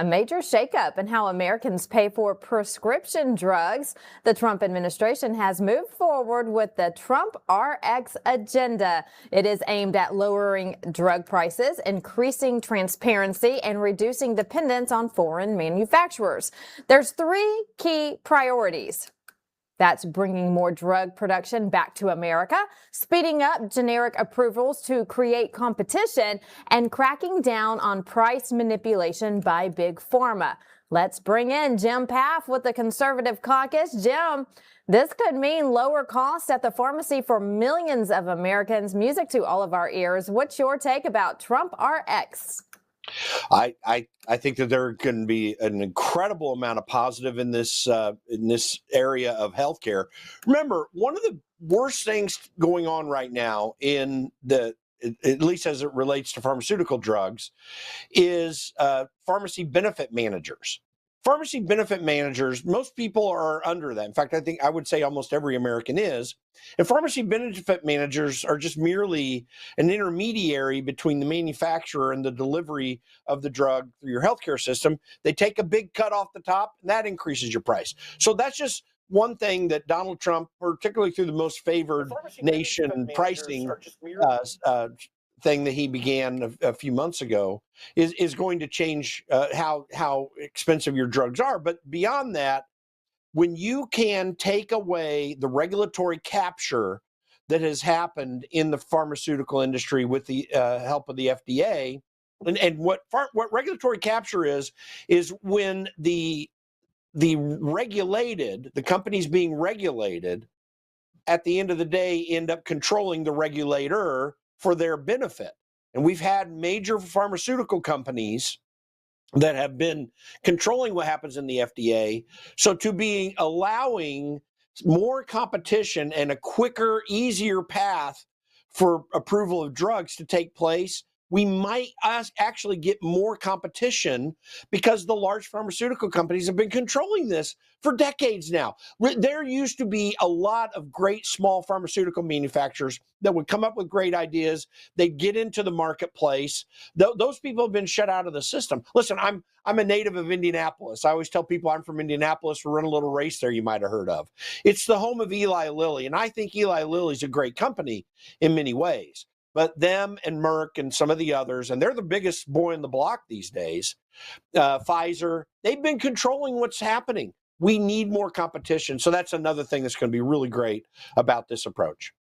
A major shakeup in how Americans pay for prescription drugs. The Trump administration has moved forward with the TrumpRX agenda. It is aimed at lowering drug prices, increasing transparency, and reducing dependence on foreign manufacturers. There's three key priorities. That's bringing more drug production back to America, speeding up generic approvals to create competition, and cracking down on price manipulation by Big Pharma. Let's bring in Jim Paff with the Conservative Caucus. Jim, this could mean lower costs at the pharmacy for millions of Americans. Music to all of our ears. What's your take about TrumpRX? I think that there can be an incredible amount of positive in this area of healthcare. Remember, one of the worst things going on right now at least as it relates to pharmaceutical drugs, is pharmacy benefit managers. Pharmacy benefit managers, most people are under that. In fact, I would say almost every American is. And pharmacy benefit managers are just merely an intermediary between the manufacturer and the delivery of the drug through your healthcare system. They take a big cut off the top, and that increases your price. So that's just one thing that Donald Trump, particularly through the most favored nation pricing thing that he began a few months ago, is going to change how expensive your drugs are. But beyond that, when you can take away the regulatory capture that has happened in the pharmaceutical industry with the help of the FDA, and what regulatory capture is when the companies being regulated at the end of the day end up controlling the regulator for their benefit. And we've had major pharmaceutical companies that have been controlling what happens in the FDA. So to be allowing more competition and a quicker, easier path for approval of drugs to take place, we might actually get more competition because the large pharmaceutical companies have been controlling this for decades now. There used to be a lot of great small pharmaceutical manufacturers that would come up with great ideas. They'd get into the marketplace. Those people have been shut out of the system. Listen, I'm a native of Indianapolis. I always tell people I'm from Indianapolis. We run a little race there you might have heard of. It's the home of Eli Lilly, and I think Eli Lilly's a great company in many ways. But them and Merck and some of the others, and they're the biggest boy in the block these days, Pfizer, they've been controlling what's happening. We need more competition. So that's another thing that's going to be really great about this approach.